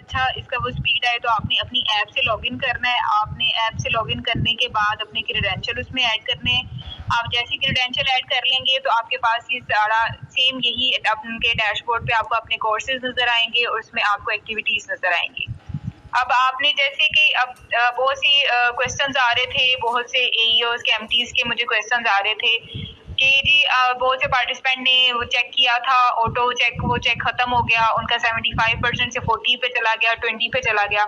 अच्छा इसका वो स्पीड है, तो आपने अपनी ऐप से लॉगिन करना है। आपने ऐप से लॉगिन करने के बाद अपने क्रेडेंशियल उसमें ऐड करने हैं। आप जैसे क्रेडेंशियल ऐड कर लेंगे तो आपके पास ये सारा सेम यही उनके डैशबोर्ड पे आपको अपने कोर्सेज नजर आएंगे और उसमें आपको एक्टिविटीज नजर आएंगी। अब आपने जैसे कि अब बहुत सी क्वेश्चंस आ रहे थे, बहुत से एईओस के एमटीज के मुझे क्वेश्चंस आ रहे थे कि जी बहुत से पार्टिसिपेंट ने वो चेक किया था, ऑटो चेक, वो चेक खत्म हो गया, उनका 75% से 40 पे चला गया, 20 पे चला गया।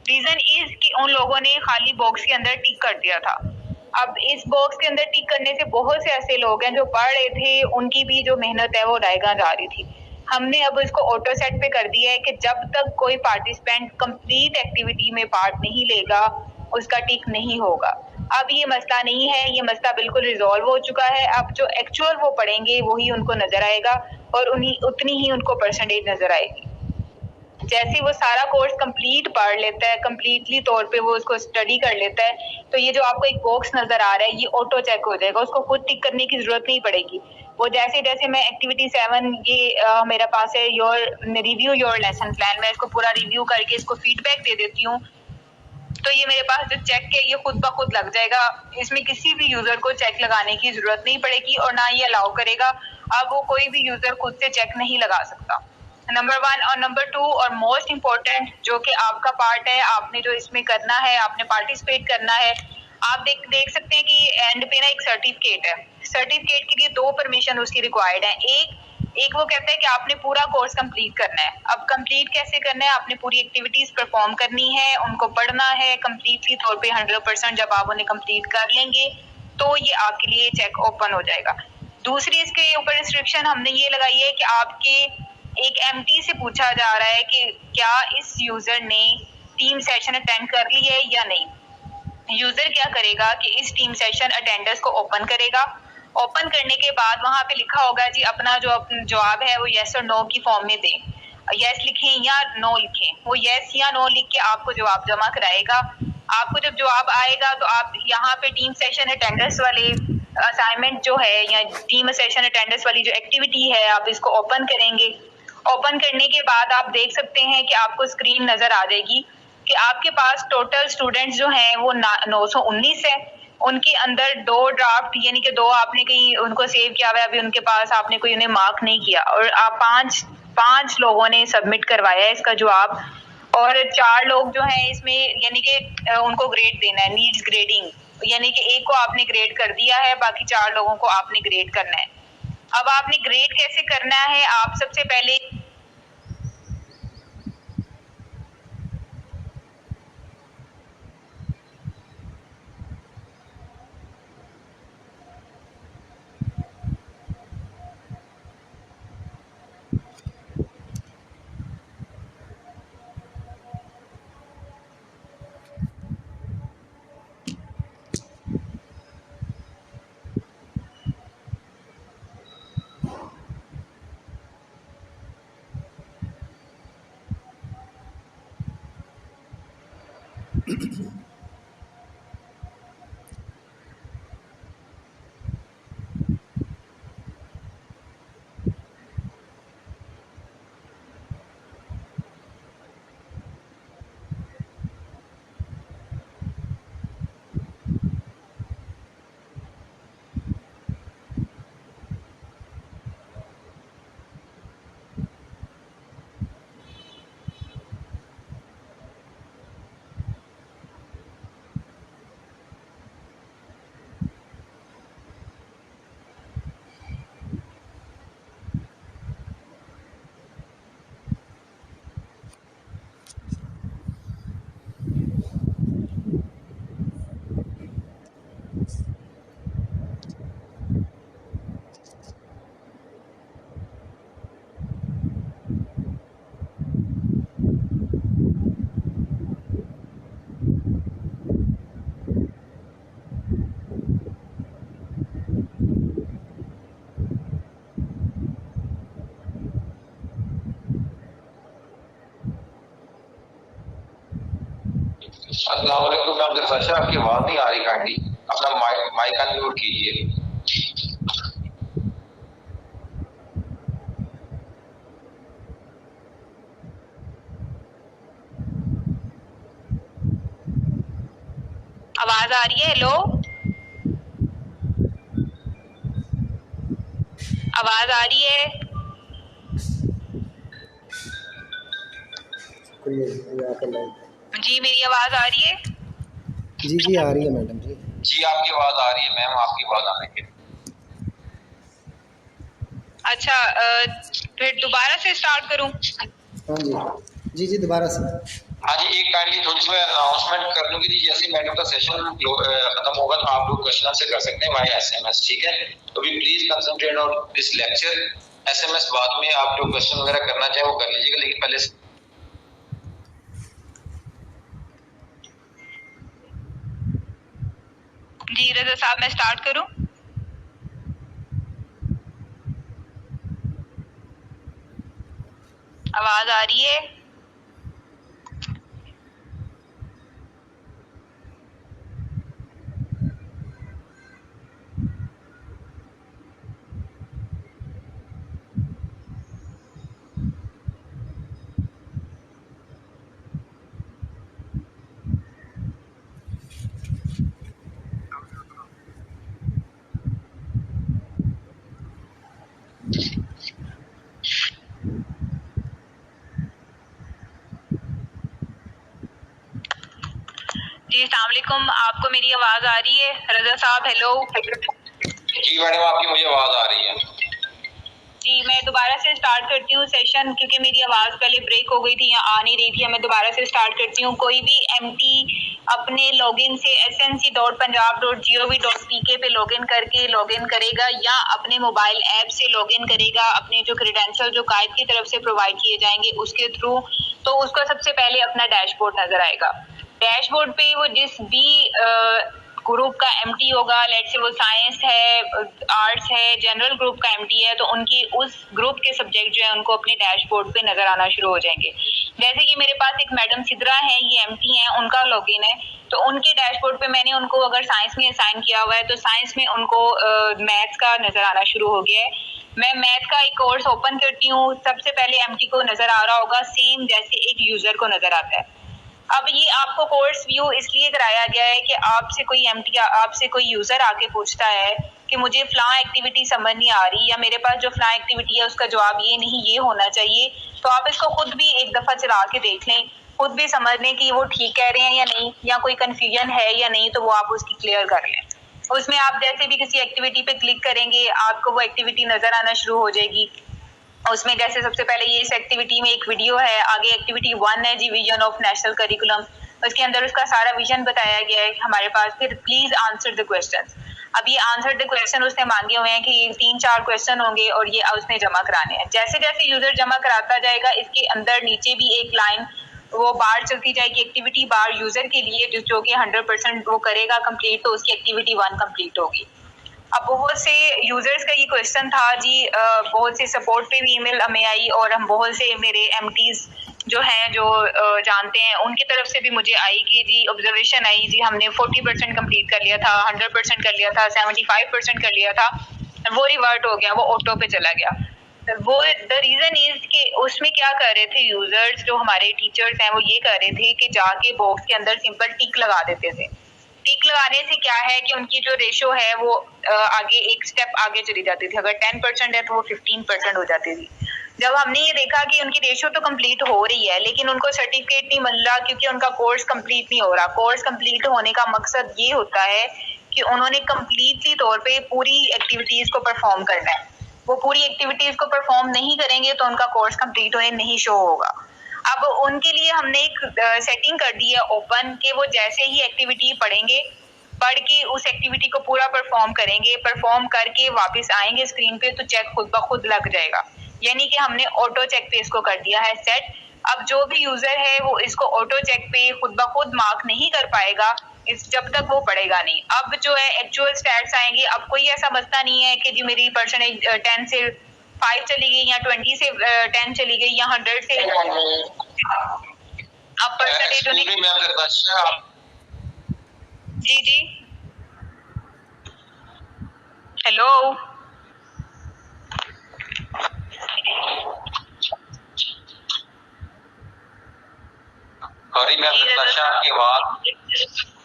रीजन इज कि उन लोगों ने खाली बॉक्स के अंदर टिक कर दिया था। अब इस बॉक्स के अंदर टिक करने से बहुत से ऐसे लोग हैं जो पढ़ रहे थे, उनकी भी जो मेहनत है वो डायगा जा रही थी। हमने अब इसको ऑटो सेट पे कर दिया है कि जब तक कोई पार्टिसिपेंट कंप्लीट एक्टिविटी में पार्ट नहीं लेगा उसका टिक नहीं होगा। अब ये मसला नहीं है, ये मसला बिल्कुल रिजॉल्व हो चुका है। अब जो एक्चुअल वो पढ़ेंगे वही उनको नजर आएगा और उन्हीं उतनी ही उनको परसेंटेज नजर आएगी। जैसे वो सारा कोर्स कंप्लीट पढ़ लेता है, कंप्लीटली तौर पे वो उसको स्टडी कर लेता है, तो ये जो आपको एक बॉक्स नजर आ रहा है ये ऑटो चेक हो जाएगा, उसको खुद टिक करने की जरूरत नहीं पड़ेगी। वो जैसे जैसे मैं एक्टिविटी 7 ये मेरा पास है your review your lesson plan, मैं इसको पूरा रिव्यू करके इसको फीडबैक दे देती हूँ, तो ये मेरे पास जो चेक है ये खुद ब खुद लग जाएगा। इसमें किसी भी यूजर को चेक लगाने की जरूरत नहीं पड़ेगी और ना ये अलाउ करेगा। अब वो कोई भी यूजर खुद से चेक नहीं लगा सकता, नंबर 1। और नंबर 2 और मोस्ट इम्पोर्टेंट जो कि आपका पार्ट है, आपने जो इसमें करना है, आपने पार्टिसिपेट करना है। आप देख सकते हैं कि एंड पे ना एक सर्टिफिकेट है। सर्टिफिकेट के लिए 2 परमिशन उसकी रिक्वायर्ड है। एक वो कहता है कि आपने पूरा कोर्स कंप्लीट करना है। अब कंप्लीट कैसे करना है, आपने पूरी एक्टिविटीज परफॉर्म करनी है, उनको पढ़ना है कंप्लीटली तौर पे 100%। जब आप उन्हें कंप्लीट कर लेंगे तो ये आपके लिए चेक ओपन हो जाएगा। दूसरी इसके ऊपर रिस्ट्रिक्शन हमने ये लगाई है कि आपके एक एमटी से पूछा जा रहा है कि क्या इस यूजर ने टीम सेशन अटेंड कर ली है या नहीं। यूजर क्या करेगा कि इस टीम सेशन अटेंडेंस को ओपन करेगा। ओपन करने के बाद वहां पे लिखा होगा जी अपना जो जवाब है वो यस और नो की फॉर्म में दें, यस लिखें या नो लिखें। वो यस या नो लिख के आपको जवाब जमा कराएगा। आपको जब जवाब आएगा तो आप यहाँ पे टीम सेशन अटेंडेंस वाले असाइनमेंट जो है या टीम सेशन अटेंडेंस वाली जो एक्टिविटी है आप इसको ओपन करेंगे। ओपन करने के बाद आप देख सकते हैं कि आपको स्क्रीन नजर आ जाएगी कि आपके पास टोटल स्टूडेंट्स जो हैं वो 919 है। उनके अंदर 2 ड्राफ्ट यानी कि 2 आपने कहीं उनको सेव किया हुआ है, अभी उनके पास आपने कोई उन्हें मार्क नहीं किया, और आप पांच लोगों ने सबमिट करवाया है इसका जवाब, और 4 लोग जो हैं इसमें यानी कि उनको ग्रेड देना है, नीड्स ग्रेडिंग, यानी कि एक को आपने ग्रेड कर दिया है, बाकी 4 लोगों को आपने ग्रेड करना है। अब आपने ग्रेड कैसे करना है, आप सबसे पहले अस्सलाम वालेकुम, मैं अब्दुल फशा, आपकी आवाज नहीं आ रही, काइंडली अपना माइक अनम्यूट कीजिए। आवाज आ रही है? हेलो, आवाज आ रही है? जी मेरी आवाज आ रही है? जी आ रही है मैडम जी। जी आपकी आवाज आ रही है मैम, आपकी आवाज आ रही है। अच्छा, फिर दोबारा से स्टार्ट करूं? हाँ जी दोबारा से। हाँ जी, एक काइंडली थोड़ी सी मैं अनाउंसमेंट कर दूंगी जी, जैसे मैडम का सेशन खत्म होगा तो आप लोग क्वेश्चन आंसर कर सकते हैं माय एसएमएस, ठीक है? तो भी please concentrate on this lecture. SMS बाद में आप जो क्वेश्चन वगैरह करना चाहे वो कर लीजिएगा, लेकिन पहले जी रजा साहब मैं स्टार्ट करूं? आवाज आ रही है? जी अस्सलाम वालेकुम, आपको मेरी आवाज आ रही है? रजा साहब हेलो। जी मैडम आपकी मुझे आवाज आ रही है। जी मैं दोबारा से स्टार्ट करती हूँ सेशन, क्योंकि मेरी आवाज पहले ब्रेक हो गई थी या आ नहीं रही थी। मैं दोबारा से स्टार्ट करती हूँ। कोई भी एमटी अपने लॉगिन से snc.punjab.gov.pk पे लॉगिन करके लॉगिन करेगा या अपने मोबाइल ऐप से लॉगिन करेगा अपने जो क्रेडेंशियल जो कायद की तरफ से प्रोवाइड किए जाएंगे उसके थ्रू, तो उसको सबसे पहले अपना डैशबोर्ड नजर आएगा। डैशबोर्ड पे वो जिस भी ग्रुप का एमटी होगा, लेट्स से वो साइंस है, आर्ट्स है, जनरल ग्रुप का एमटी है, तो उनकी उस ग्रुप के सब्जेक्ट जो है उनको अपने डैशबोर्ड पे नजर आना शुरू हो जाएंगे। जैसे कि मेरे पास एक मैडम सिद्रा है, ये एमटी है, उनका लॉगिन है, तो उनके डैशबोर्ड पे मैंने उनको अगर साइंस में असाइन किया हुआ है तो साइंस में उनको मैथ्स का नजर आना शुरू हो गया है। मैं मैथ का एक कोर्स ओपन करती हूँ, सबसे पहले एमटी को नजर आ रहा होगा सेम जैसे एक यूजर को नजर आता है। अब ये आपको कोर्स व्यू इसलिए कराया गया है कि आपसे कोई एमटी, आपसे कोई यूजर आके पूछता है कि मुझे फ्लां एक्टिविटी समझ नहीं आ रही या मेरे पास जो फ्लां एक्टिविटी है उसका जवाब ये नहीं, ये होना चाहिए, तो आप इसको खुद भी एक दफा चला के देख लें, खुद भी समझ लें कि वो ठीक कह रहे हैं या नहीं, या कोई कंफ्यूजन है या नहीं, तो वो आप उसकी क्लियर कर लें। उसमें आप जैसे भी किसी एक्टिविटी पे क्लिक करेंगे आपको वो एक्टिविटी नजर आना शुरू हो जाएगी। उसमें जैसे सबसे पहले ये इस एक्टिविटी में एक वीडियो है, आगे एक्टिविटी 1 है जी, विजन ऑफ नेशनल करिकुलम, उसके अंदर उसका सारा विजन बताया गया है हमारे पास। फिर प्लीज आंसर द क्वेश्चन। अब ये आंसर द क्वेश्चन उसने मांगे हुए हैं कि ये 3-4 क्वेश्चन होंगे और ये उसने जमा कराने हैं। जैसे जैसे यूजर जमा कराता जाएगा इसके अंदर नीचे भी एक लाइन वो बार चलती जाएगी, एक्टिविटी बार यूजर के लिए, जो कि 100% वो करेगा कंप्लीट, तो उसकी एक्टिविटी 1 कंप्लीट होगी। अब बहुत से यूजर्स का ये क्वेश्चन था जी, बहुत से सपोर्ट पे भी ईमेल हमें आई और हम बहुत से मेरे एमटीज जो हैं जो जानते हैं उनकी तरफ से भी मुझे आई कि जी ऑब्जर्वेशन आई जी, हमने 40% कंप्लीट कर लिया था, 100% कर लिया था, 75% कर लिया था, वो रिवर्ट हो गया, वो ऑटो पे चला गया। वो द रीजन इज कि उसमें क्या कर रहे थे यूजर्स, जो हमारे टीचर्स हैं, वो ये कर रहे थे कि जाके बॉक्स के अंदर सिंपल टिक लगा देते थे। टिक लगाने से क्या है कि उनकी जो रेशो है वो आगे एक स्टेप आगे चली जाती थी। अगर 10% है तो वो 15% हो जाती थी। जब हमने ये देखा कि उनकी रेशो तो कंप्लीट हो रही है लेकिन उनको सर्टिफिकेट नहीं मिल रहा क्योंकि उनका कोर्स कंप्लीट नहीं हो रहा। कोर्स कंप्लीट होने का मकसद ये होता है कि उन्होंने कंप्लीटली तौर पे पूरी एक्टिविटीज को परफॉर्म करना है। वो पूरी एक्टिविटीज को परफॉर्म नहीं करेंगे तो उनका कोर्स कंप्लीट होने नहीं शो होगा। अब उनके लिए हमने एक सेटिंग कर दी है ओपन, कि वो जैसे ही एक्टिविटी पढ़ेंगे, पढ़ के उस एक्टिविटी को पूरा परफॉर्म करेंगे, परफॉर्म करके वापस आएंगे स्क्रीन पे तो चेक खुद ब खुद लग जाएगा। यानी कि हमने ऑटो चेक पे इसको कर दिया है सेट। अब जो भी यूजर है वो इसको ऑटो चेक पे खुद ब खुद मार्क नहीं कर पाएगा इस जब तक वो पढ़ेगा नहीं। अब जो है एक्चुअल स्टैट्स आएंगे। अब कोई ऐसा मसला नहीं है कि जी मेरी परसेंटेज 10 से 5 चली गई या 20 से 10 चली गई या 100 से। अब परसेंटेज जी हेलो सॉरी मैम, आपकी आवाज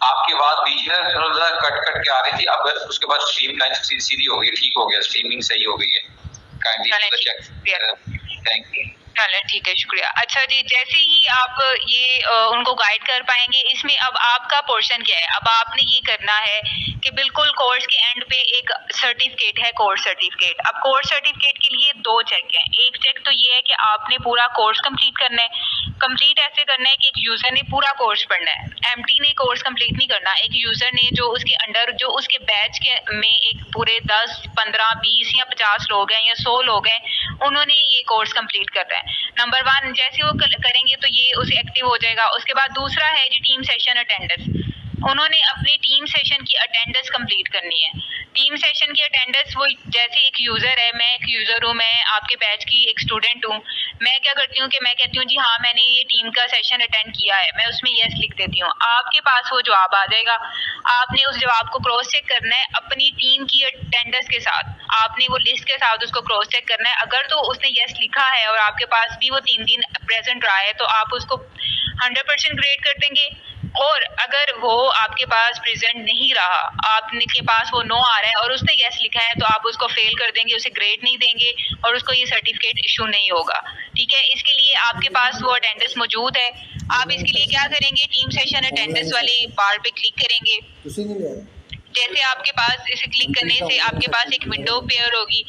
आपकी आवाज बीच में थोड़ा कट कट के आ रही थी, अब उसके बाद स्ट्रीम लाइन सीधी हो गई, ठीक हो गया, स्ट्रीमिंग सही हो गई है। Kindly check. Thank you. चलो ठीक है, शुक्रिया। अच्छा जी, जैसे ही आप ये उनको गाइड कर पाएंगे, इसमें अब आपका पोर्शन क्या है। अब आपने ये करना है कि बिल्कुल कोर्स के एंड पे एक सर्टिफिकेट है, कोर्स सर्टिफिकेट। अब कोर्स सर्टिफिकेट के लिए 2 चेक हैं। एक चेक तो ये है कि आपने पूरा कोर्स कंप्लीट करना है। कंप्लीट ऐसे करना है कि एक यूजर ने पूरा कोर्स पढ़ना है, एमटी ने कोर्स कंप्लीट नहीं करना। एक यूजर ने जो उसके अंडर, जो उसके बैच के में एक पूरे 10, 15, 20 या 50 लोग हैं या 100 लोग हैं, उन्होंने ये कोर्स कंप्लीट करना है। नंबर 1, जैसे वो करेंगे तो ये उसे एक्टिव हो जाएगा। उसके बाद दूसरा है जी टीम सेशन अटेंडेंस। उन्होंने अपनी टीम सेशन की अटेंडेंस कंप्लीट करनी है। टीम सेशन की अटेंडेंस, वो जैसे एक यूजर है, मैं एक यूजर हूँ, मैं आपके बैच की एक स्टूडेंट हूँ। मैं क्या करती हूँ कि मैं कहती हूँ जी हाँ मैंने ये टीम का सेशन अटेंड किया है, मैं उसमें यस लिख देती हूँ। आपके पास वो जवाब आ जाएगा, आपने उस जवाब को क्रॉस चेक करना है अपनी टीम की अटेंडेंस के साथ। आपने वो लिस्ट के साथ उसको क्रॉस चेक करना है। अगर तो उसने यस लिखा है और आपके पास भी वो 3 दिन प्रेजेंट रहा है, तो आप उसको 100% ग्रेड कर देंगे। और अगर वो आपके पास प्रेजेंट नहीं रहा, आपने के पास वो नो आ रहा है और उसने यस लिखा है, तो आप उसको फेल कर देंगे, उसे ग्रेड नहीं देंगे और उसको ये सर्टिफिकेट इशू नहीं होगा। ठीक है, इसके लिए आपके पास वो अटेंडेंस मौजूद है। आप इसके लिए क्या करेंगे, टीम सेशन अटेंडेंस वाले बार पे क्लिक करेंगे। जैसे आपके पास इसे क्लिक करने से आपके पास एक विंडो पेयर होगी।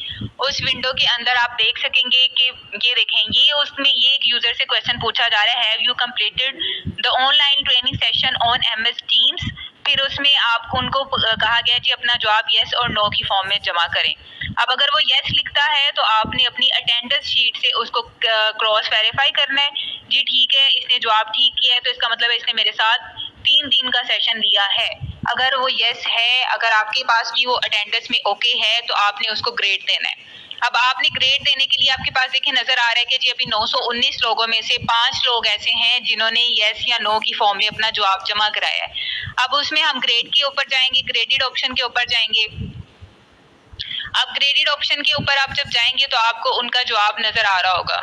उस विंडो के अंदर आप देख सकेंगे कि ये देखें, ये उसमें ये एक यूजर से क्वेश्चन पूछा जा रहा है, have you completed the online training session on MS teams. फिर उसमें आपको उनको कहा गया कि अपना जवाब यस और नो की फॉर्म में जमा करें। अब अगर वो यस लिखता है तो आपने अपनी अटेंडेंस शीट से उसको क्रॉस वेरीफाई करना है, जी ठीक है इसने जवाब ठीक किया है, तो इसका मतलब है इसने मेरे साथ 3 दिन का सेशन लिया है। अगर वो यस है, अगर आपके पास भी वो अटेंडेंस में ओके है, तो आपने उसको ग्रेड देना है। अब आपने ग्रेड देने के लिए आपके पास देखिए नजर आ रहा है कि जी अभी 919 लोगों में से 5 लोग ऐसे हैं जिन्होंने यस या नो की फॉर्म में अपना जवाब जमा कराया है। अब उसमें हम ग्रेड के ऊपर जाएंगे, ग्रेडेड ऑप्शन के ऊपर जाएंगे। अब ग्रेडेड ऑप्शन के ऊपर आप जब जाएंगे तो आपको उनका जवाब नजर आ रहा होगा।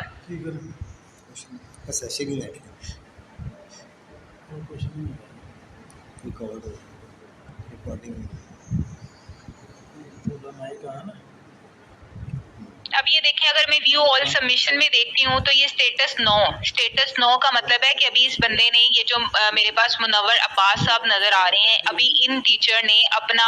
अब ये देखें, अगर मैं व्यू ऑल सबमिशन में देखती हूँ तो ये स्टेटस नो का मतलब है कि अभी इस बंदे ने, ये जो मेरे पास मुनव्वर अब्बास साहब नजर आ रहे हैं, अभी इन टीचर ने अपना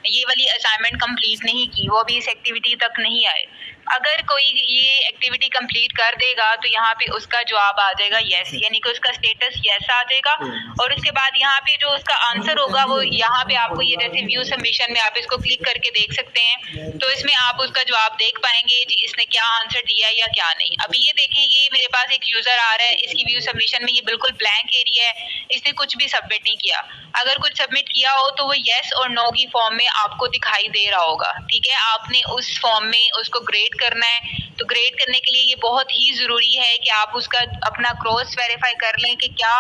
ये वाली असाइनमेंट कंप्लीट नहीं की, वो अभी इस एक्टिविटी तक नहीं आए। अगर कोई ये एक्टिविटी कंप्लीट कर देगा तो यहाँ पे उसका जवाब आ जाएगा यस, यानी कि उसका स्टेटस यस आ जाएगा। और उसके बाद यहाँ पे जो उसका आंसर होगा वो यहाँ पे आपको, ये जैसे व्यू सबमिशन में आप इसको क्लिक करके देख सकते हैं, तो इसमें आप उसका जवाब देख पाएंगे जी इसने क्या आंसर दिया या क्या नहीं। अभी ये देखें, ये मेरे पास एक यूजर आ रहा है, इसकी व्यू सबमिशन में ये बिल्कुल ब्लैंक एरिया है, इसने कुछ भी सबमिट नहीं किया। अगर कुछ सबमिट किया हो तो वो यस और नो की फॉर्म में आपको दिखाई दे रहा होगा। ठीक है, आपने उस फॉर्म में उसको ग्रेड करना है। तो ग्रेड करने के लिए ये बहुत ही जरूरी है कि आप उसका अपना क्रॉस वेरीफाई कर लें कि क्या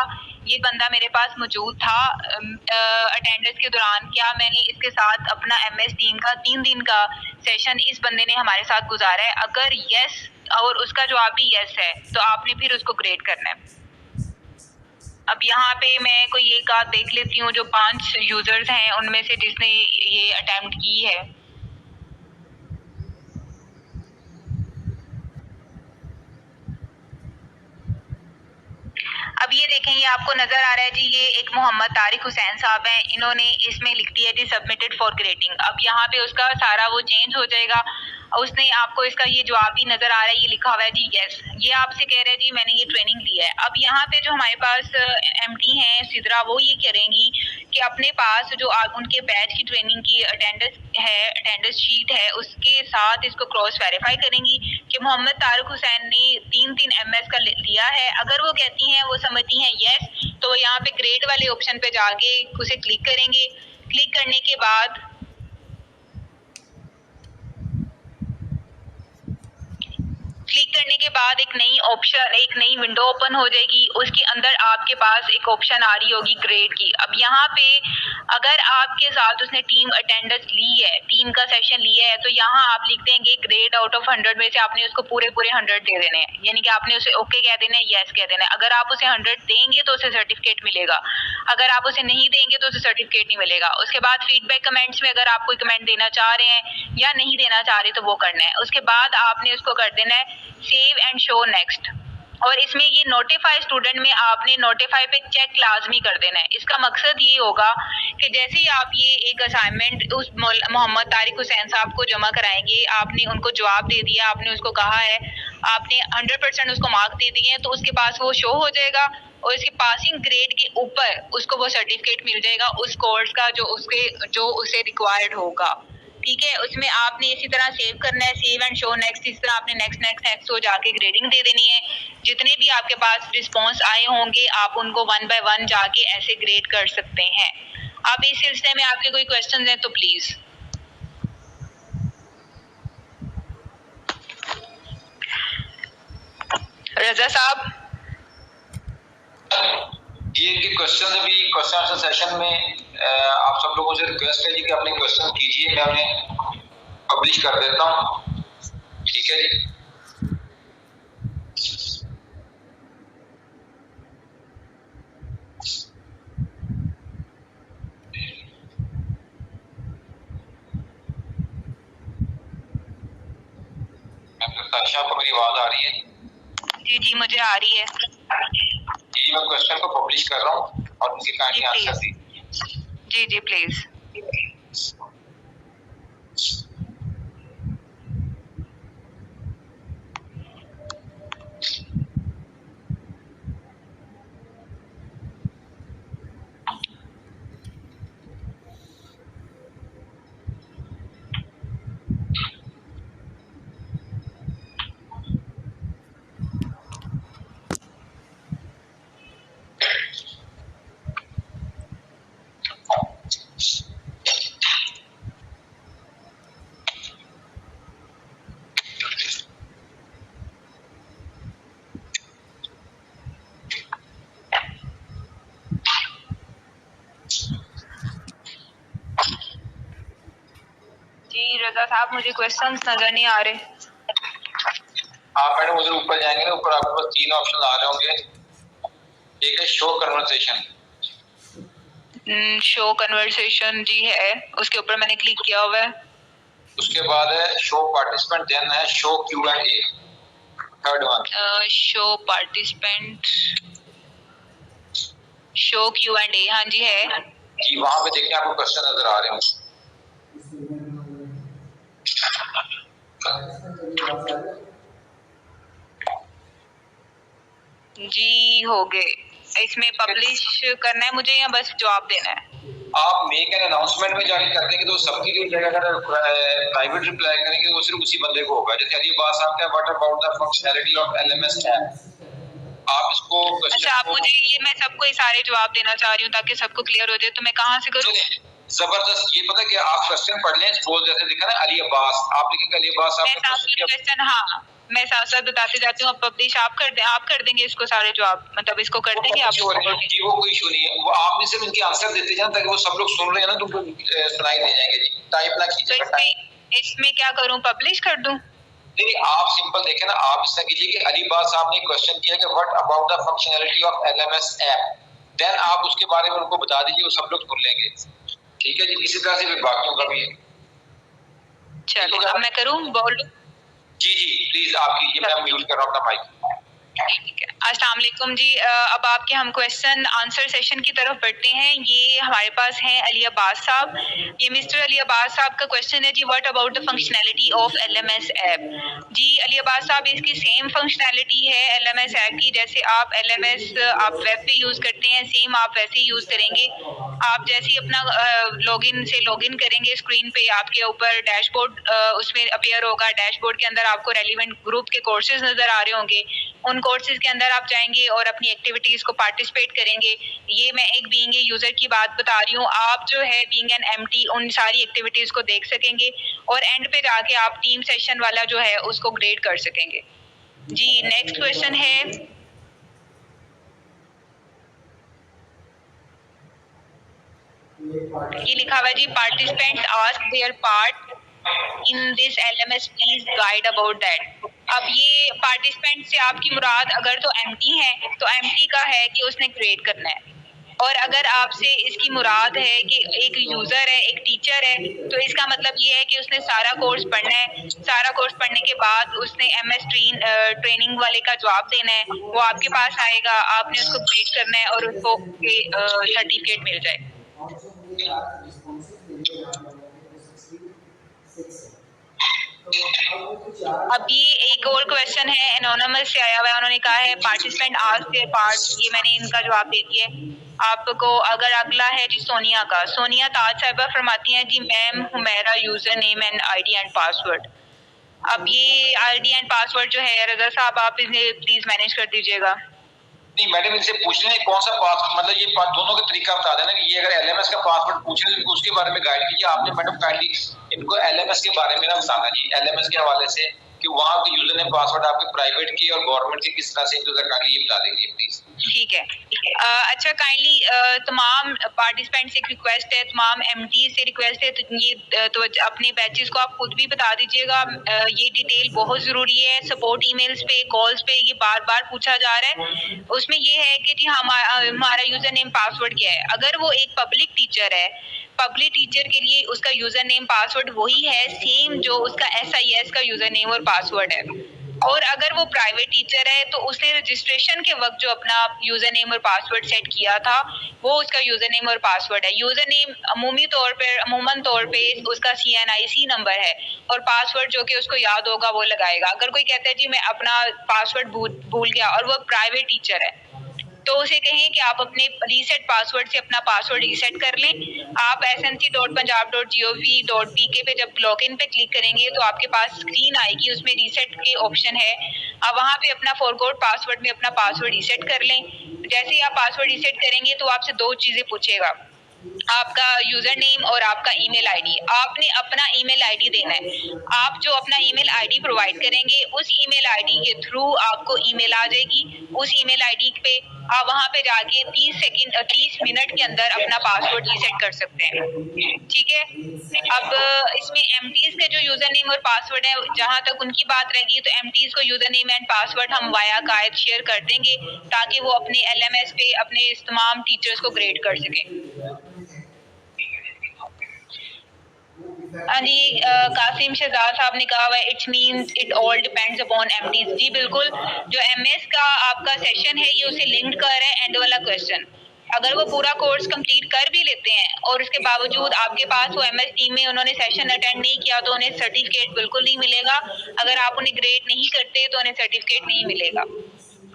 ये बंदा मेरे पास मौजूद था अटेंडेंस के दौरान, क्या मैंने इसके साथ अपना एमएस टीम का 3 दिन का सेशन इस बंदे ने हमारे साथ गुजारा है। अगर यस और उसका जवाब भी यस है तो आपने फिर उसको ग्रेड करना है। अब यहाँ पे मैं कोई एक आध देख लेती हूँ, जो 5 यूजर्स हैं उनमें से जिसने ये अटेम्प्ट की है। अब ये देखें, ये आपको नजर आ रहा है जी, ये एक मोहम्मद तारिक हुसैन साहब हैं, इन्होंने इसमें लिख दिया जी सबमिटेड फॉर ग्रेडिंग। अब यहाँ पे उसका सारा वो चेंज हो जाएगा, उसने आपको इसका ये जवाब भी नजर आ रहा है, ये लिखा हुआ है जी यस। ये आपसे कह रहे हैं जी मैंने ये ट्रेनिंग ली है। अब यहाँ पे जो हमारे पास एमटी हैं सिद्रा, वो ये करेंगी कि अपने पास जो उनके बैच की ट्रेनिंग की अटेंडेंस है, अटेंडेंस शीट है, उसके साथ इसको क्रॉस वेरीफाई करेंगी कि मोहम्मद तारिक हुसैन ने 3 एमएस का लिया है। अगर वो कहती हैं, वो समझती हैं यस, तो यहाँ पे ग्रेड वाले ऑप्शन पे जाके उसे क्लिक करेंगे। क्लिक करने के बाद एक नई विंडो ओपन हो जाएगी। उसके अंदर आपके पास एक ऑप्शन आ रही होगी ग्रेड की। अब यहाँ पे अगर आपके साथ उसने टीम अटेंडेंस ली है, टीम का सेशन लिया है, तो यहाँ आप लिख देंगे ग्रेड आउट ऑफ 100 में से आपने उसको पूरे 100 दे देने हैं, यानी कि आपने उसे ओके कह देना है, यस कह देना है। अगर आप उसे 100 देंगे तो उसे सर्टिफिकेट मिलेगा। अगर आप उसे नहीं देंगे तो उसे सर्टिफिकेट नहीं मिलेगा। उसके बाद फीडबैक कमेंट्स में अगर आप कोई कमेंट देना चाह रहे हैं या नहीं देना चाह रहे तो वो करना है। उसके बाद आपने उसको कर देना है सेव एंड शो नेक्स्ट। और इसमें ये नोटिफाई स्टूडेंट में आपने नोटिफाई पे चेक लाजमी कर देना है। इसका मकसद ये होगा कि जैसे ही आप ये एक असाइनमेंट उस मोहम्मद तारिक हुसैन साहब को जमा कराएंगे, आपने उनको जवाब दे दिया, आपने उसको कहा है, आपने 100% उसको मार्क दे दिए हैं, तो उसके पास वो शो हो जाएगा और इसके पासिंग ग्रेड के ऊपर उसको वो सर्टिफिकेट मिल जाएगा उस कोर्स का जो उसे रिक्वायर्ड होगा। ठीक है, उसमें आपने इसी तरह सेव करना है, सेव एंड शो नेक्स्ट। इस तरह आपने नेक्स्ट हो जाके ग्रेडिंग दे देनी है। जितने भी आपके पास रिस्पॉन्स आए होंगे आप उनको 1 बाय 1 जाके ऐसे ग्रेड कर सकते हैं। अब इस सिलसिले में आपके कोई क्वेश्चन हैं तो प्लीज। रजा साहब, ये कि क्वेश्चन अभी क्वेश्चन आंसर सेशन में आप सब लोगों से रिक्वेस्ट है जी कि अपने क्वेश्चन कीजिए, मैं उन्हें पब्लिश कर देता हूँ। ठीक है जी। प्रत्याशा, आपको मेरी आवाज आ रही है? जी जी मुझे आ रही है जी। मैं क्वेश्चन को पब्लिश कर रहा हूँ और उनके काइंडली आंसर दीजिए। जी जी प्लीज। रजा साहब मुझे क्वेश्चंस नजर नहीं आ रहे। आप मैडम उधर ऊपर जाएंगे ना, ऊपर आपके पास 3 ऑप्शन आ रहे होंगे। एक है शो कन्वर्सेशन। शो कन्वर्सेशन जी है, उसके ऊपर मैंने क्लिक किया हुआ है। उसके बाद है शो पार्टिसिपेंट, देन है show Q&A, third one. Show participant, show Q&A, हाँ जी है जी। वहां पे देखिए आपको क्वेश्चन नजर आ रहे होंगे। जी हो गए। इसमें पब्लिश करना है मुझे या बस जवाब देना है? आप मेक एन अनाउंसमेंट में जाके कर देंगे तो सबके लिए जगह, अगर प्राइवेट रिप्लाई करेंगे वो सिर्फ उसी बंदे को होगा। जैसे अली अब्बास साहब का what about the functionality of LMS app, आप इसको अच्छा, आप मुझे ये, मैं सबको ये सारे जवाब देना चाह रही हूँ ताकि सबको क्लियर हो जाए, तो मैं कहाँ से करूँ? जबरदस्त। ये पता कि आप क्वेश्चन पढ़ लें, सपोज जैसे लिखा ना अली अब्बास, आप लिखेंगे अली अब्बास साहब का क्वेश्चन। हाँ मैं साथ साथ बताते जाती हूँ। पब्लिश आप कर देंगे इसको सारे जवाब, मतलब इसको कर देंगे आप? जी वो कोई इशू नहीं है, वो आपने सिर्फ इनके आंसर देते जाए ताकि वो सब लोग सुन रहे हैं ना, तो सुनाई दे जाएंगे जी। टाइप ना कीजिए। तो इसमें क्या करूँ, पब्लिश कर दूँ? नहीं, आप सिंपल देखें ना, आप इस तरह कीजिए कि अली अब्बास साहब ने क्वेश्चन किया कि what about the functionality of LMS app, then आप उसके बारे में उनको बता दीजिए, वो सब लोग सुन लेंगे। ठीक है जी। इसी तरह से फिर बाकियों का भी है। चलो अब मैं करूँ, बोलूं? जी जी प्लीज आप कीजिए, मैं म्यूट कर रहा हूँ अपना माइक। ठीक है। अस्सलाम वालेकुम जी। अब आपके हम क्वेश्चन आंसर सेशन की तरफ बढ़ते हैं। ये हमारे पास हैं अली अब्बास साहब। ये मिस्टर अली अब्बास साहब का क्वेश्चन है जी, what about the functionality of LMS app. जी अली अब्बास साहब, इसकी सेम फंक्शनैलिटी है LMS ऐप की। जैसे आप LMS आप वेब पे यूज करते हैं, सेम आप वैसे ही यूज करेंगे। आप जैसे ही अपना लॉगिन करेंगे, स्क्रीन पे आपके ऊपर डैशबोर्ड उसमें अपीयर होगा। डैशबोर्ड के अंदर आपको रेलिवेंट ग्रुप के कोर्सेज नजर आ रहे होंगे। उन कोर्सेज के अंदर आप जाएंगे और अपनी एक्टिविटीज को पार्टिसिपेट करेंगे। ये मैं एक बीइंग ए यूजर की बात बता रही हूँ। आप जो है बीइंग एन MT उन सारी एक्टिविटीज को देख सकेंगे और एंड पे जाके आप टीम सेशन वाला जो है उसको ग्रेड कर सकेंगे। जी नेक्स्ट क्वेश्चन है, ये लिखा हुआ है जी, participant ask their part in this LMS, please guide about that. अब ये पार्टिसिपेंट से आपकी मुराद अगर तो MT है तो MT का है कि उसने ग्रेड करना है। और अगर आपसे इसकी मुराद है कि एक यूजर है, एक टीचर है, तो इसका मतलब ये है कि उसने सारा कोर्स पढ़ना है। सारा कोर्स पढ़ने के बाद उसने MS ट्रेनिंग वाले का जवाब देना है, वो आपके पास आएगा, आपने उसको ग्रेड करना है और उसको सर्टिफिकेट मिल जाए। अभी एक और क्वेश्चन है, एनोनिमस से आया हुआ है। उन्होंने कहा है पार्टिसिपेंट आस्क्ड देयर पार्ट, ये मैंने इनका जवाब दे दिया है आपको। अगर अगला है जी सोनिया का, सोनिया ताज साहिबा फरमाती हैं जी ma'am Humaira user name and ID and password. अब ये ID एंड पासवर्ड जो है रजा साहब आप इन्हें प्लीज मैनेज कर दीजिएगा। नहीं मैडम, इनसे पूछ लें कौन सा पासवर्ड, मतलब ये दोनों का तरीका बता देना कि ये अगर LMS का पासवर्ड पूछ रहे हैं उसके बारे में गाइड कीजिए। आपने मैडम काइंडली इनको LMS के बारे में ना बताना जी, LMS के हवाले से कि वहाँ के यूजर नेम पासवर्ड आपके प्राइवेट के और गवर्नमेंट के किस तरह से इनको काइंडली ये बता देंगे प्लीज। ठीक है। अच्छा काइंडली तमाम पार्टिसिपेंट से एक रिक्वेस्ट है, तमाम MT से रिक्वेस्ट है, तो ये तो अपने बैचेस को आप खुद भी बता दीजिएगा। ये डिटेल बहुत जरूरी है। सपोर्ट ईमेल्स पे, कॉल्स पे ये बार बार पूछा जा रहा है। उसमें ये है कि जी हमारा यूजर नेम पासवर्ड क्या है। अगर वो एक पब्लिक टीचर है, पब्लिक टीचर के लिए उसका यूजर नेम पासवर्ड वही है सेम जो उसका SIS का यूजर नेम और पासवर्ड है। और अगर वो प्राइवेट टीचर है तो उसने रजिस्ट्रेशन के वक्त जो अपना यूजर नेम और पासवर्ड सेट किया था वो उसका यूजर नेम और पासवर्ड है। यूजर नेम अमूमन तौर पे उसका CNIC नंबर है और पासवर्ड जो कि उसको याद होगा वो लगाएगा। अगर कोई कहता है जी मैं अपना पासवर्ड भूल गया और वो प्राइवेट टीचर है, तो उसे कहें कि आप अपने रीसेट पासवर्ड से अपना पासवर्ड रीसेट कर लें। आप snc.punjab.gov.pk पे जब लॉगिन पे क्लिक करेंगे तो आपके पास स्क्रीन आएगी, उसमें रीसेट के ऑप्शन है। आप वहां पे अपना फॉरगॉट पासवर्ड में अपना पासवर्ड रीसेट कर लें। जैसे ही आप पासवर्ड रीसेट करेंगे तो आपसे दो चीजें पूछेगा, आपका यूजर नेम और आपका ईमेल आईडी। आपने अपना ईमेल आईडी देना है। आप जो अपना ईमेल आईडी प्रोवाइड करेंगे उस ईमेल आईडी के थ्रू आपको ईमेल आ जाएगी। उस ईमेल आईडी पे आप वहां पे जाके 30 मिनट के अंदर अपना पासवर्ड रीसेट कर सकते हैं। ठीक है। अब इसमें MTs के जो यूजर नेम और पासवर्ड है, जहां तक उनकी बात रहेगी तो MTs को यूजर नेम एंड पासवर्ड हम वाया कायद शेयर कर देंगे ताकि वो अपने LMS पे अपने तमाम टीचर्स को ग्रेड कर सकें। हाँ जी, कासिम शहजाद साहब ने कहा हुआ it's means it all depends upon MTs। जी बिल्कुल, जो MS का आपका सेशन है ये उसे लिंक्ड कर है एंड वाला क्वेश्चन। अगर वो पूरा कोर्स कंप्लीट कर भी लेते हैं और उसके बावजूद आपके पास वो MS टीम में उन्होंने सेशन अटेंड नहीं किया तो उन्हें सर्टिफिकेट बिल्कुल नहीं मिलेगा। अगर आप उन्हें ग्रेड नहीं करते तो उन्हें सर्टिफिकेट नहीं मिलेगा।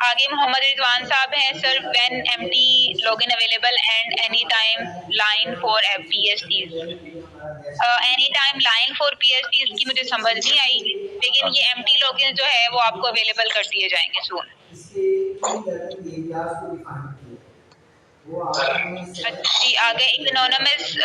आगे मोहम्मद रिजवान साहब हैं, sir when MT login available and any time line for PSTs। Any time line for PSTs की मुझे समझ नहीं आई, लेकिन ये MT लॉगिन जो है वो आपको अवेलेबल कर दिए जाएंगे सून। जी आगे एक एनोनिमस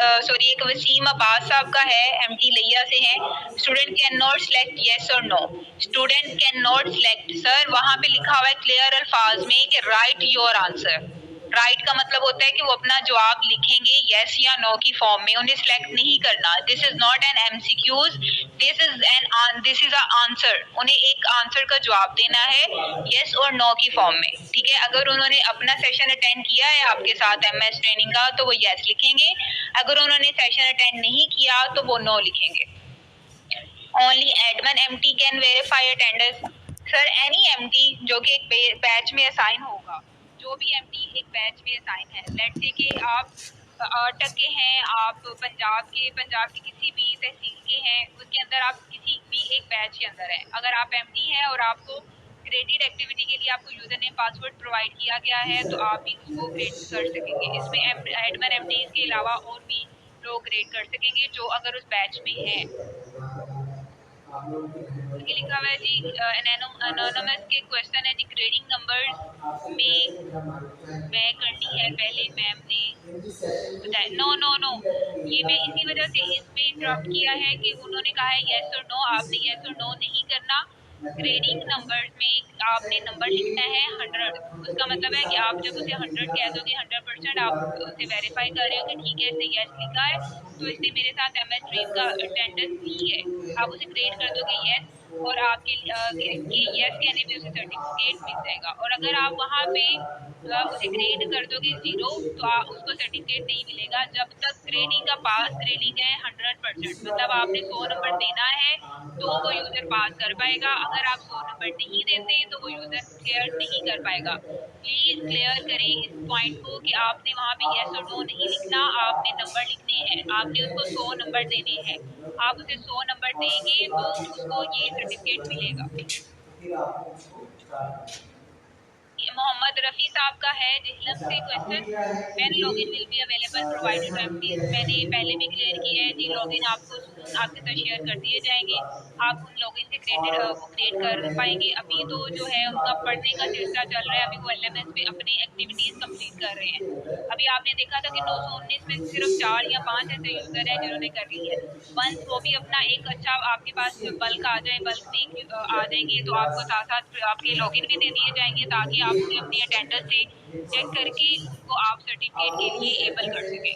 एक वसीम अब्बास साहब का है, MT लिया से है। Student can not select yes और no. Student can not select, sir वहां पे लिखा हुआ है क्लियर अल्फाज में कि राइट योर आंसर। राइट का मतलब होता है कि वो अपना जवाब लिखेंगे यस या नो की फॉर्म में, उन्हें सिलेक्ट नहीं करना। This is not an MCQs, this is a answer. उन्हें एक आंसर का जवाब देना है यस और नो की फॉर्म में। ठीक है। अगर उन्होंने अपना सेशन अटेंड किया है आपके साथ MS ट्रेनिंग का तो वो यस लिखेंगे, अगर उन्होंने सेशन अटेंड नहीं किया तो वो नो लिखेंगे। Only admin MT can verify attendance. Sir any MT जो कि एक बैच में असाइन होगा, जो भी MT एक बैच में असाइन है, लेट्स से कि आप अटक के हैं, आप पंजाब के किसी भी तहसील के हैं, उसके अंदर आप किसी भी एक बैच के अंदर हैं। अगर आप MT हैं और आपको ग्रेडेड एक्टिविटी के लिए आपको यूजर नेम पासवर्ड प्रोवाइड किया गया है तो आप भी उसको ग्रेड कर सकेंगे। इसमें एडमिन MT के अलावा और भी लोग ग्रेड कर सकेंगे जो अगर उस बैच में हैं। लिखा हुआ है जी एनोनिमस के क्वेश्चन है जी ग्रेडिंग नंबर्स में मैं करनी है पहले मैम ने बताया। नो ये मैं इसी वजह से इसमें इंटरप्ट किया है कि उन्होंने कहा है यस और नो, आपने यस और नो नहीं करना। ग्रेडिंग नंबर्स में आपने नंबर लिखना है 100। उसका मतलब है कि आप जब उसे 100 कह दोगे 100% आप उसे वेरीफाई कर रहे हो कि ठीक है इसने यस लिखा है तो इसने मेरे साथ MS स्ट्रीम का अटेंडेंस ली है। आप उसे ग्रेड कर दोगे यस और आपके यस कहने पे उसे सर्टिफिकेट मिल जाएगा। और अगर आप वहाँ पे उसे ग्रेड कर दोगे 0 तो उसको सर्टिफिकेट नहीं मिलेगा जब तक ग्रेडिंग का पास ग्रेडिंग है 100%, मतलब आपने 100 नंबर देना है तो वो यूजर पास कर पाएगा। अगर आप 100 नंबर नहीं देते तो वो यूजर क्लियर नहीं कर पाएगा। प्लीज क्लियर करें इस पॉइंट को कि आपने वहाँ पे यस और नो नहीं लिखना, आपने नंबर लिखने हैं, आपने उसको 100 नंबर देने हैं। आप उसे 100 नंबर देंगे तो उसको ये सर्टिफिकेट मिलेगा। मोहम्मद रफ़ी साहब का है झेलम से question, when login will be available provided to MPs. मैंने पहले भी क्लियर किया है जी, लॉगिन आपको सून आपके साथ शेयर कर दिए जाएंगे। आप उन लॉगिन से वो क्रिएट कर पाएंगे। अभी तो जो है उनका पढ़ने का सिलसिला चल रहा है, अभी वो एलएमएस में अपनी एक्टिविटीज कंप्लीट कर रहे हैं। अभी आपने देखा था कि 919 में सिर्फ 4 या 5 ऐसे यूजर हैं जिन्होंने कर ली है। वंस वो भी अपना एक अच्छा आपके पास बल्क आ जाए, बल्क में आ जाएंगे तो आपको साथ साथ आपके लॉगिन भी दे दिए जाएंगे ताकि आप उन्हें अपनी अटेंडेंस से चेक करके उनको आप सर्टिफिकेट के लिए एबल कर सकें।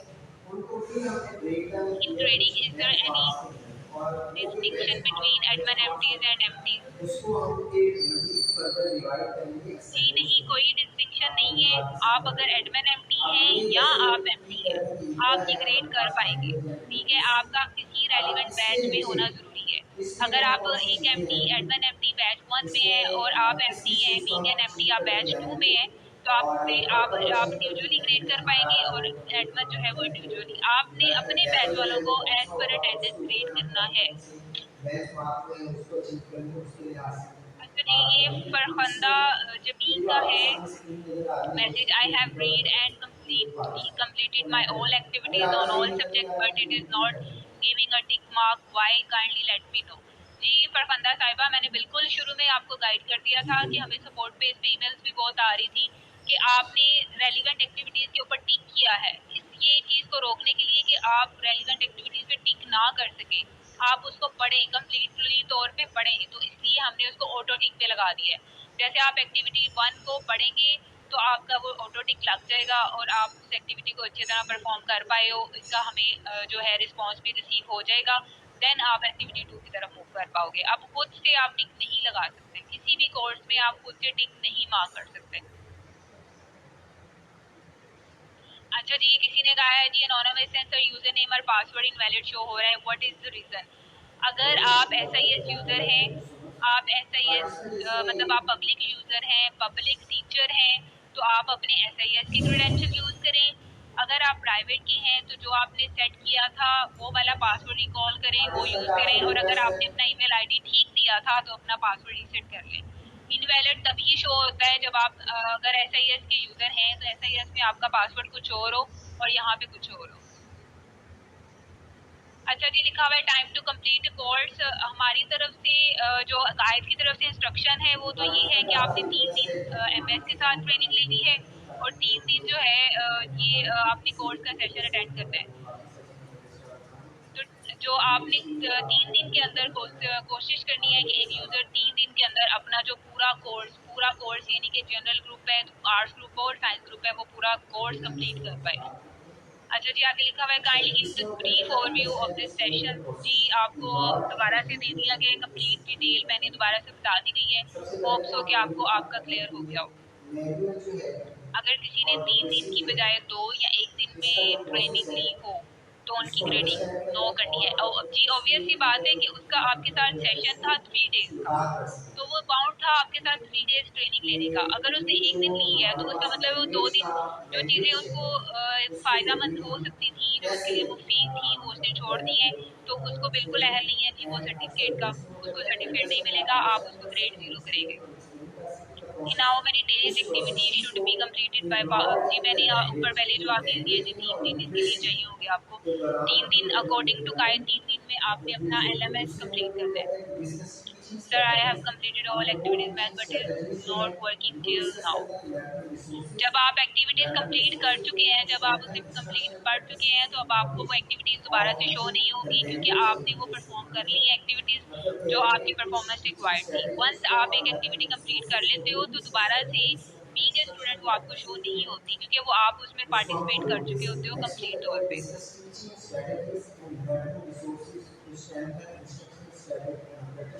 In trading is there any distinction between admin MTs and MTs? जी नहीं, कोई डिस्टिंक्शन नहीं है। आप अगर एडमिन एमटी हैं या आप एमटी हैं, आप ये ग्रेड कर पाएंगे। ठीक है, आपका किसी रेलिवेंट बैच में होना जरूरी है। अगर आप एक एमटी एडमिन एमटी बैच 1 में है और आप एमटी हैं, बीइंग एन एमटी आप बैच 2 में है, तो आप इंडिविजुअली ग्रेड कर पाएंगे और एडमिन जो है वो इंडिविजुअली। आपने अपने बैच वालों को एज पर अटेंडेंस ग्रेड करना है। अच्छा जी, ये फरखंदा जबीन का है message, I have read and completed my all activities on all subjects but it is not giving a tick mark, why, kindly let me know। जी फरखंदा साहिबा, मैंने बिल्कुल शुरू में आपको गाइड कर दिया था कि हमें सपोर्ट पेज पे ईमेल्स भी बहुत आ रही थी कि आपने रेलिवेंट एक्टिविटीज के ऊपर टिक किया है। ये चीज को रोकने के लिए कि आप रेलिवेंट एक्टिविटीज पे टिक ना कर सके, आप उसको पढ़ें, कम्प्लीटली तौर पे पढ़ें, तो इसलिए हमने उसको ऑटो टिक पे लगा दिया है। जैसे आप एक्टिविटी 1 को पढ़ेंगे तो आपका वो ऑटो टिक लग जाएगा और आप उस एक्टिविटी को अच्छी तरह परफॉर्म कर पाए हो, इसका हमें जो है रिस्पॉन्स भी रिसीव हो जाएगा। देन आप एक्टिविटी 2 की तरफ मूव कर पाओगे। अब खुद से आप टिक नहीं लगा सकते, किसी भी कोर्स में आप खुद से टिक नहीं मार्क कर सकते। अच्छा जी, किसी ने कहा है जी एनोनिमस सेंसर यूजर नेम और पासवर्ड इनवैलिड शो हो रहा है, व्हाट इज द रीजन? अगर आप SIS यूजर हैं, आप SIS मतलब आप पब्लिक यूजर हैं, पब्लिक टीचर हैं, तो आप अपने SIS के क्रेडेंशियल यूज करें। अगर आप प्राइवेट के हैं तो जो आपने सेट किया था वो वाला पासवर्ड रिकॉल करें, वो यूज करें। और अगर आपने अपना ईमेल आईडी ठीक दिया था तो अपना पासवर्ड रीसेट कर लें। इनवैलिड तभी शो होता है जब आप अगर SIS के यूजर हैं तो SIS में आपका पासवर्ड कुछ और हो और यहाँ पे कुछ और हो। अच्छा जी, लिखा हुआ है टाइम टू कंप्लीट कोर्स। हमारी तरफ से जो गाइड की तरफ से इंस्ट्रक्शन है वो तो ये है कि आपने 3 दिन MS के साथ ट्रेनिंग लेनी है और 3 दिन जो है ये आपने कोर्स का सेशन अटेंड करना है। तो जो आपने 3 दिन के अंदर कोशिश करनी है कि एक यूजर 3 दिन के अंदर अपना जो पूरा कोर्स यानी कि जनरल ग्रुप है, आर्ट्स ग्रुप है और साइंस ग्रुप है, वो पूरा कोर्स कंप्लीट कर पाए। अच्छा जी, आगे लिखा हुआ है kindly give the brief overview of this session. जी आपको दोबारा से दे दिया गया है, कंप्लीट डिटेल मैंने दोबारा से बता दी गई है। होप्स हो कि आपको आपका क्लियर हो गया हो। अगर किसी ने 3 दिन की बजाय 2 या 1 दिन में ट्रेनिंग ली हो तो उनकी ग्रेडिंग नो करनी है। जी ऑब्वियस सी बात है कि उसका आपके साथ सेशन था 3 डेज का, तो वो बाउंड था आपके साथ 3 डेज ट्रेनिंग लेने का। अगर उसने 1 दिन ली है तो उसका मतलब वो 2 दिन जो चीज़ें उसको फ़ायदेमंद हो सकती थी, जो उसके लिए मुफीद थी, वो उसने छोड़ दी है, तो उसको बिल्कुल अहल नहीं है जी वो सर्टिफिकेट का, उसको सर्टिफिकेट नहीं मिलेगा, आप उसको ग्रेड 0 करेंगे। In how many days activity should be completed by जी मैंने ऊपर पहले जवाब दे दिया जी, 3 दिन इसके लिए चाहिए होंगे आपको। 3 दिन अकॉर्डिंग टू गाइड 3 दिन में आपने अपना LMS कंप्लीट करना है। Sir I have completed all activities math but is not working till now. जब आप एक्टिविटीज कंप्लीट कर चुके हैं, जब आप उसे कंप्लीट पढ़ चुके हैं, तो अब आपको वो एक्टिविटीज दोबारा से शो नहीं होगी क्योंकि आपने वो परफॉर्म कर ली है एक्टिविटीज जो आपकी परफॉर्मेंस रिक्वायर्ड थी। वंस आप एक एक्टिविटी कंप्लीट कर लेते हो तो दोबारा से बीइंग ए स्टूडेंट वो आपको शो नहीं होती क्योंकि वो आप उसमें पार्टिसिपेट कर चुके होते हो कंप्लीट तौर पे।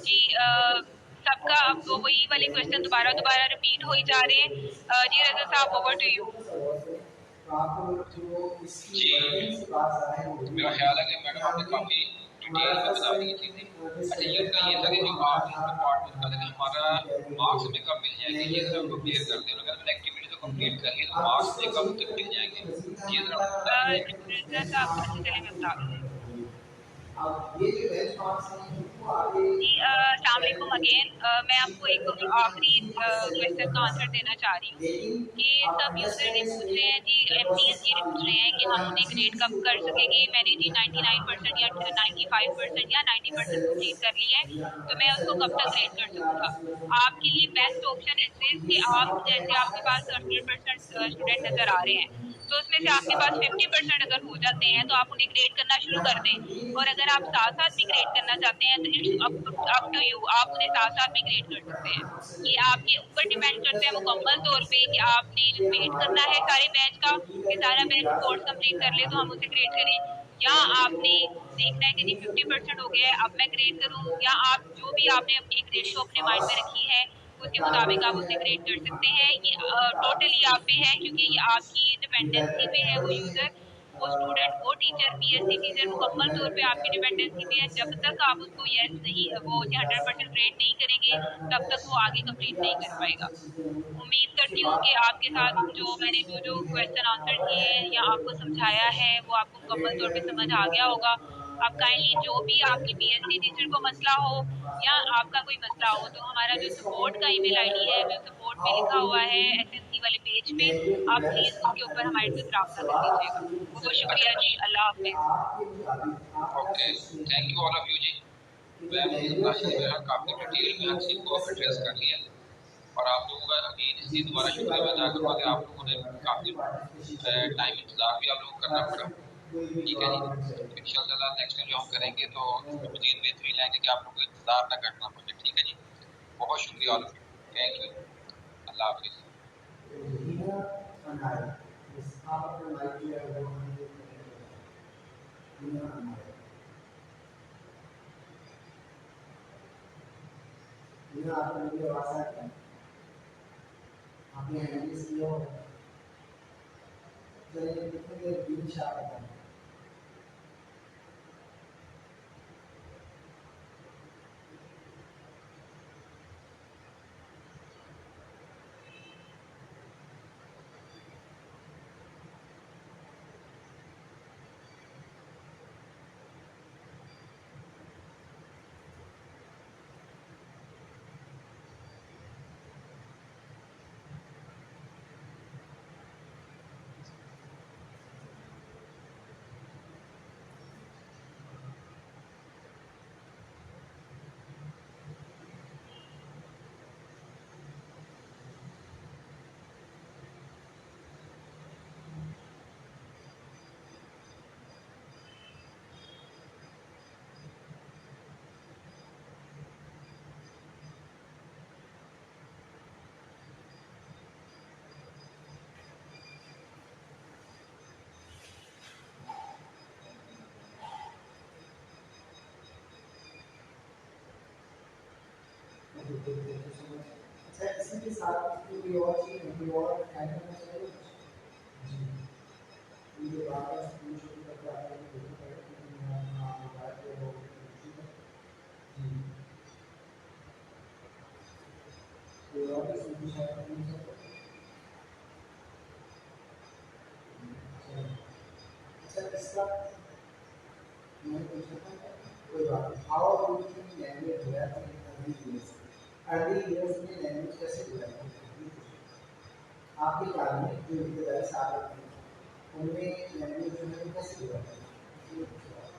जी सबका अब वो वही वाले क्वेश्चन दोबारा दोबारा रिपीट हो ही जा रहे हैं। जी रजा साहब, ओवर टू यू। जी, मेरा ख्याल है कि मैडम आपने काफ़ी डिटेल में बता दी ये चीज़ें। अच्छा, ये उनका ये था कि जो आपने इसमें पार्ट में बता था कि हमारा मार्क्स हमें कब मिल जाएंगे, ये ज़रा उनको क्लियर कर दें। अगर हमने एक्टिविटी तो कंप्लीट कर ली तो मार्क्स हमें कब तक मिल जाएंगे, ये ज़रा उनको बता दें। रजा साहब, अच्छा चलिए मैं बता दूँ। अब ये जो बेंचमार्क्स हैं इनको आगे जी अस्सलाम वालेकुम अगेन। मैं आपको एक आखिरी क्वेश्चन का आंसर देना चाह रही हूँ लेकिन कि सब अब यूज़र ये एसएमएस पूछ रहे में हैं जी, एमटीएस ये पूछ रहे हैं कि हम उन्हें ग्रेड कब कर सकेंगे। मैंने जी 99% या 95% या 90% कंप्लीट कर ली है, तो मैं उसको कब तक ग्रेड कर सकूँगा। आपके लिए बेस्ट ऑप्शन इज़ दिस कि आप जैसे आपके पास 100% स्टूडेंट नज़र आ रहे हैं, तो उसमें से आपके पास 50% अगर हो जाते हैं तो आप उन्हें ग्रेड करना शुरू कर दें। और अगर आप साथ-साथ भी ग्रेड करना चाहते हैं तो इट्स अप टू यू, आप उन्हें साथ-साथ भी ग्रेड कर सकते हैं। ये आपके ऊपर डिपेंड करता है मुकम्मल तौर पे कि आपने वेट करना है सारे बैच का कि सारा बैच कोर्स कंप्लीट कर ले तो हम उसे ग्रेड करें, या आपने देखना है कि जी 50% हो गया है अब मैं ग्रेड करूँ, या आप जो भी आपने अपनी एक रेशियो अपने माइंड में रखी है उसके मुताबिक आप उसे ग्रेड कर सकते हैं। ये टोटली आप पे है, क्योंकि ये आपकी डिपेंडेंसी पे है वो यूज़र, वो स्टूडेंट, वो टीचर, पीएससी टीचर मुकम्मल तौर पे आपकी डिपेंडेंसी पे है। जब तक आप उसको यस नहीं, वो 100% ग्रेड नहीं करेंगे तब तक वो आगे कंप्लीट नहीं कर पाएगा। उम्मीद करती हूँ कि आपके साथ जो मैंने जो क्वेश्चन आंसर किए हैं या आपको समझाया है वो आपको मुकम्मल तौर पे समझ आ गया होगा। आप काइंडली जो भी आपकी पीएचडी टीचर को मसला हो या आपका कोई मसला हो तो हमारा जो सपोर्ट का ईमेल आईडी है, जो सपोर्ट में लिखा हुआ है एसएमसी वाले पेज पे, आप प्लीज़ उसके ऊपर हमारे साथ रब्ता कर लीजिएगा। बहुत शुक्रिया जी, अल्लाह हाफिज़। Okay, thank you all of you जी। मैम ने अपना मेरा काफ़ी डिटेल में हर चीज़ को एड्रेस कर लिया और आप लोगों का अगेन इसलिए दोबारा शुक्रिया मैं अदा करूँगा कि आप लोगों ने काफ़ी टाइम इंतज़ार भी आप लोगों को करना पड़ा। ठीक है जी, तो इंशाल्लाह नेक्स्ट टाइम जो हम करेंगे तो उसमें मज़ीद बेहतरी लाएंगे कि आप लोगों को इंतज़ार ना करना पड़े। ठीक है जी, बहुत शुक्रिया all of you, thank you, अल्लाह हाफिज़। आपने हैंडल किया होगा चलिए कितने दिन शायद अच्छा इसी के साथ कोई और चीज़ कोई और ऐड करना चाहिए जी ये बात है स्कूल शुरू करके आपने देखी है कि मोबाइल पे वो जी कोई और भी सुविधा शायद करनी चाहिए अच्छा इसका मैं पूछ रहा था कोई बात नहीं how do you language develop in early years में लैंग्वेज कैसे डेवलप होती है आपके कारण में जो विद्यालय साल होते हैं उनमें लैंग्वेज जो है कैसे डेवलप होती है